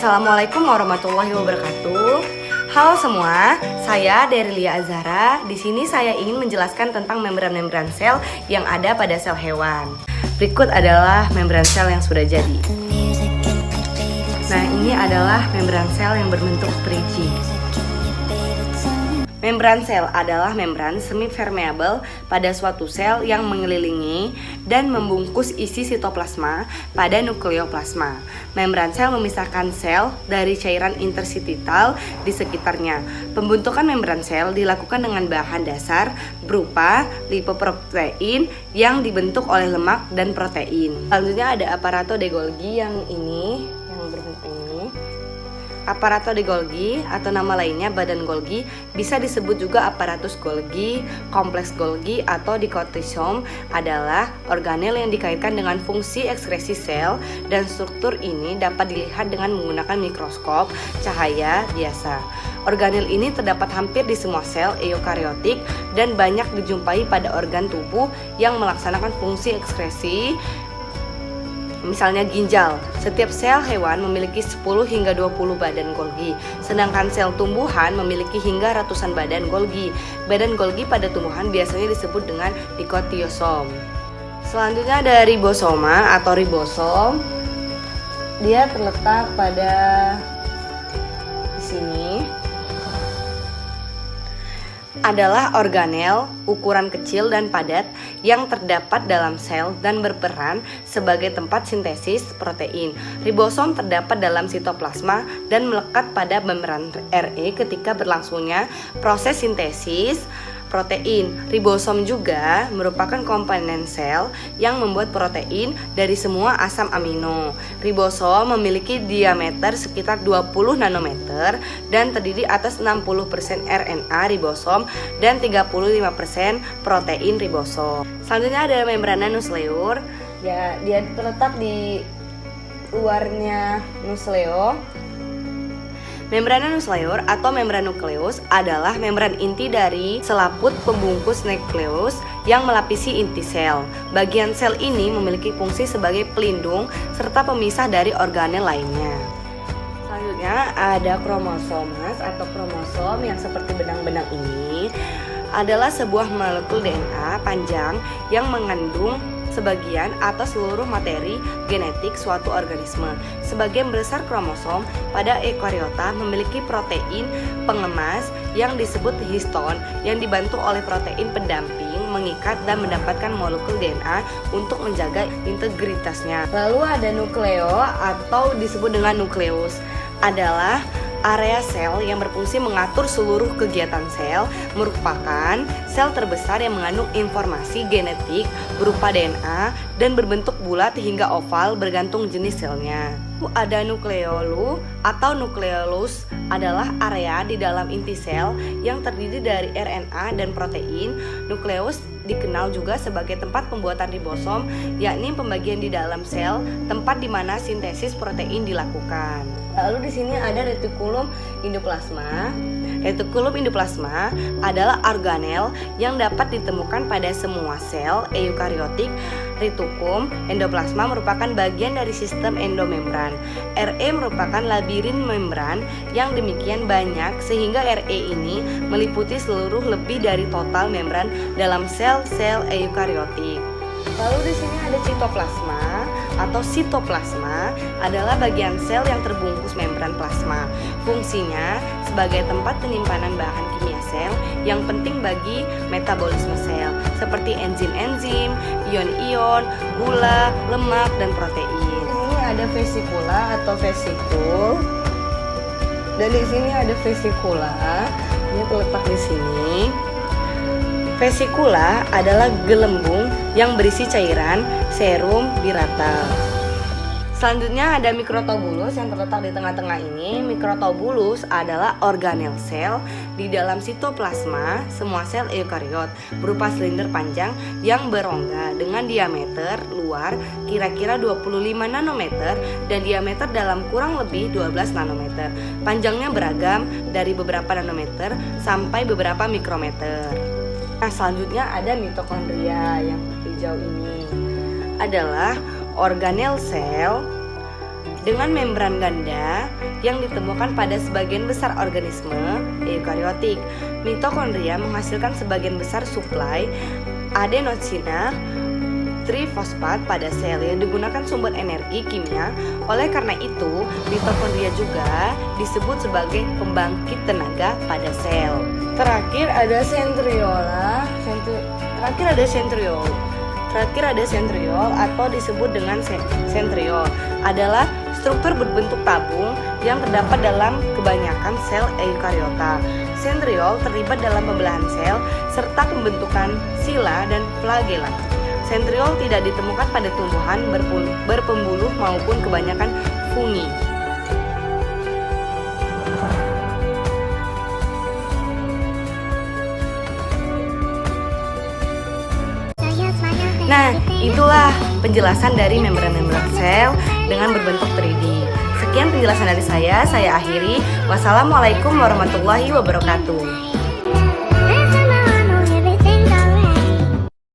Assalamualaikum warahmatullahi wabarakatuh. Halo semua, saya Derilia Azhara. Di sini saya ingin menjelaskan tentang membran-membran sel yang ada pada sel hewan. Berikut adalah membran sel yang sudah jadi. Nah, ini adalah membran sel yang berbentuk strigi. Membran sel adalah membran semi-permeable pada suatu sel yang mengelilingi dan membungkus isi sitoplasma pada nukleoplasma. Membran sel memisahkan sel dari cairan interstitial di sekitarnya. Pembentukan membran sel dilakukan dengan bahan dasar berupa lipoprotein yang dibentuk oleh lemak dan protein. Selanjutnya ada aparato de Golgi yang berbentuk ini. Aparato de Golgi atau nama lainnya badan Golgi bisa disebut juga aparatus Golgi, kompleks Golgi atau dikotisom adalah organel yang dikaitkan dengan fungsi ekskresi sel dan struktur ini dapat dilihat dengan menggunakan mikroskop cahaya biasa. Organel ini terdapat hampir di semua sel eukariotik dan banyak dijumpai pada organ tubuh yang melaksanakan fungsi ekskresi. Misalnya ginjal, setiap sel hewan memiliki 10 hingga 20 badan Golgi, sedangkan sel tumbuhan memiliki hingga ratusan badan Golgi. Badan Golgi pada tumbuhan biasanya disebut dengan dikotiosom. Selanjutnya ada ribosoma atau ribosom. Dia terletak pada di sini. Adalah organel ukuran kecil dan padat yang terdapat dalam sel dan berperan sebagai tempat sintesis protein. Ribosom terdapat dalam sitoplasma dan melekat pada membran RE ketika berlangsungnya proses sintesis protein. Ribosom juga merupakan komponen sel yang membuat protein dari semua asam amino. Ribosom memiliki diameter sekitar 20 nanometer dan terdiri atas 60% RNA ribosom dan 35% protein ribosom. Selanjutnya ada membrana nusleur. Ya, dia terletak di luarnya nusleo. Membrana nusleur atau membran nukleus adalah membran inti dari selaput pembungkus nukleus yang melapisi inti sel. Bagian sel ini memiliki fungsi sebagai pelindung serta pemisah dari organel lainnya. Selanjutnya ada kromosomas atau kromosom yang seperti benang-benang ini adalah sebuah molekul DNA panjang yang mengandung sebagian atau seluruh materi genetik suatu organisme. Sebagian besar kromosom pada eukariota memiliki protein pengemas yang disebut histon yang dibantu oleh protein pendamping mengikat dan mendapatkan molekul DNA untuk menjaga integritasnya. Lalu ada nukleo atau disebut dengan nukleus adalah area sel yang berfungsi mengatur seluruh kegiatan sel, merupakan sel terbesar yang mengandung informasi genetik berupa DNA dan berbentuk bulat hingga oval bergantung jenis selnya. Ada nukleolu atau nukleolus adalah area di dalam inti sel yang terdiri dari RNA dan protein. Nukleus dikenal juga sebagai tempat pembuatan ribosom, yakni pembagian di dalam sel, tempat di mana sintesis protein dilakukan. Lalu di sini ada retikulum endoplasma. Retikulum endoplasma adalah organel yang dapat ditemukan pada semua sel eukariotik. Retikulum endoplasma merupakan bagian dari sistem endomembran. RE merupakan labirin membran yang demikian banyak sehingga RE ini meliputi seluruh lebih dari total membran dalam sel-sel eukariotik. Lalu di sini ada sitoplasma atau sitoplasma adalah bagian sel yang terbungkus membran plasma. Fungsinya sebagai tempat penyimpanan bahan kimia sel yang penting bagi metabolisme sel seperti enzim-enzim, ion-ion, gula, lemak, dan protein. Ini ada vesikula atau vesikul. Dan di sini ada vesikula. Ini terletak di sini. Vesikula adalah gelembung yang berisi cairan serum bilateral. Selanjutnya ada mikrotubulus yang terletak di tengah-tengah ini. Mikrotubulus adalah organel sel di dalam sitoplasma semua sel eukariot berupa silinder panjang yang berongga dengan diameter luar kira-kira 25 nanometer dan diameter dalam kurang lebih 12 nanometer. Panjangnya beragam dari beberapa nanometer sampai beberapa mikrometer. Nah, selanjutnya ada mitokondria yang hijau ini adalah organel sel dengan membran ganda yang ditemukan pada sebagian besar organisme eukariotik. Mitokondria menghasilkan sebagian besar suplai adenosina trifosfat pada sel yang digunakan sumber energi kimia. Oleh karena itu, mitokondria juga disebut sebagai pembangkit tenaga pada sel. Terakhir ada sentriol atau disebut dengan sentriol adalah struktur berbentuk tabung yang terdapat dalam kebanyakan sel eukariota. Sentriol terlibat dalam pembelahan sel serta pembentukan sila dan flagela. Sentriol tidak ditemukan pada tumbuhan berpembuluh maupun kebanyakan fungi. Nah, itulah penjelasan dari membran-membran sel dengan berbentuk 3D. Sekian penjelasan dari saya akhiri. Wassalamualaikum warahmatullahi wabarakatuh.